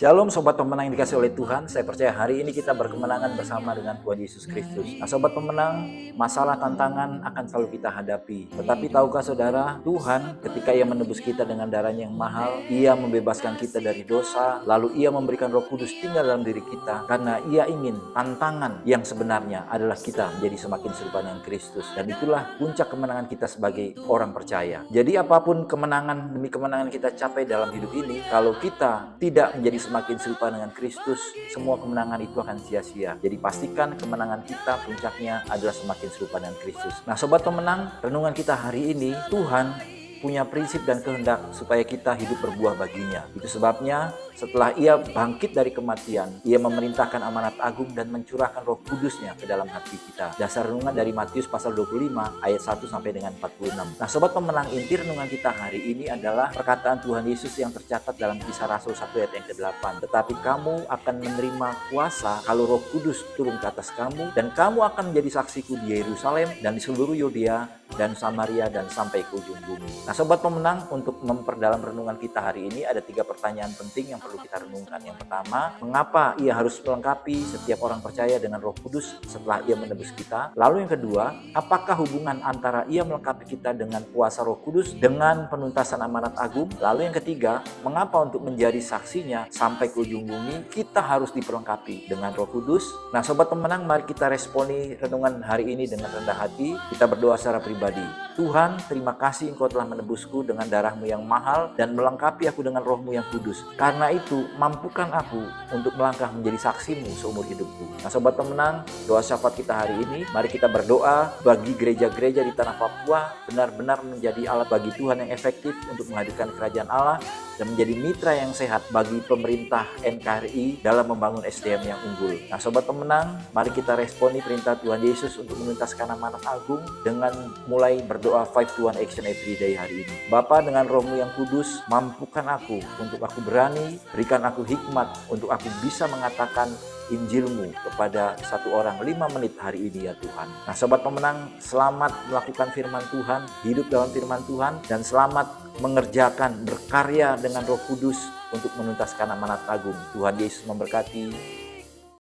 Shalom Sobat Pemenang yang dikasih oleh Tuhan. Saya percaya hari ini kita berkemenangan bersama dengan Tuhan Yesus Kristus. Nah Sobat Pemenang, masalah tantangan akan selalu kita hadapi. Tetapi tahukah saudara, Tuhan ketika Ia menebus kita dengan darahnya yang mahal, Ia membebaskan kita dari dosa, lalu Ia memberikan Roh Kudus tinggal dalam diri kita. Karena Ia ingin tantangan yang sebenarnya adalah kita menjadi semakin serupa dengan Kristus. Dan itulah puncak kemenangan kita sebagai orang percaya. Jadi apapun kemenangan demi kemenangan kita capai dalam hidup ini, kalau kita tidak menjadi semakin serupa dengan Kristus, semua kemenangan itu akan sia-sia. Jadi pastikan kemenangan kita puncaknya adalah semakin serupa dengan Kristus. Nah Sobat Pemenang, renungan kita hari ini, Tuhan punya prinsip dan kehendak supaya kita hidup berbuah baginya. Itu sebabnya setelah Ia bangkit dari kematian, Ia memerintahkan amanat agung dan mencurahkan Roh Kudus-Nya ke dalam hati kita. Dasar renungan dari Matius pasal 25 ayat 1 sampai dengan 46. Nah Sobat Pemenang, inti renungan kita hari ini adalah perkataan Tuhan Yesus yang tercatat dalam Kisah Rasul 1 ayat yang ke-8. Tetapi kamu akan menerima kuasa kalau Roh Kudus turun ke atas kamu, dan kamu akan menjadi saksiku di Yerusalem dan di seluruh Yudea dan Samaria dan sampai ke ujung bumi. Nah Sobat Pemenang, untuk memperdalam renungan kita hari ini ada 3 pertanyaan penting yang perlu kita renungkan. Yang pertama, mengapa Ia harus melengkapi setiap orang percaya dengan Roh Kudus setelah Ia menebus kita? Lalu yang kedua, apakah hubungan antara Ia melengkapi kita dengan kuasa Roh Kudus dengan penuntasan amanat agung? Lalu yang ketiga, mengapa untuk menjadi saksinya sampai ke ujung bumi kita harus diperlengkapi dengan Roh Kudus? Nah Sobat Pemenang, mari kita responi renungan hari ini dengan rendah hati. Kita berdoa secara pribadi. Tuhan, terima kasih Engkau telah menebusku dengan darah-Mu yang mahal dan melengkapi aku dengan Roh-Mu yang kudus. Karena itu, mampukan aku untuk melangkah menjadi saksi-Mu seumur hidupku. Nah Sobat Pemenang, doa syafaat kita hari ini, mari kita berdoa bagi gereja-gereja di tanah Papua benar-benar menjadi alat bagi Tuhan yang efektif untuk menghadirkan kerajaan Allah dan menjadi mitra yang sehat bagi pemerintah NKRI dalam membangun SDM yang unggul. Nah Sobat Pemenang, mari kita responi perintah Tuhan Yesus untuk menuntaskan amanat agung dengan mulai berdoa 5 to 1 action every day hari ini. Bapa, dengan Roh-Mu yang kudus, mampukan aku untuk aku berani, berikan aku hikmat untuk aku bisa mengatakan Injil-Mu kepada satu orang 5 menit hari ini ya Tuhan. Nah Sobat Pemenang, selamat melakukan firman Tuhan, hidup dalam firman Tuhan, dan selamat mengerjakan, berkarya dengan Roh Kudus untuk menuntaskan amanat agung. Tuhan Yesus memberkati.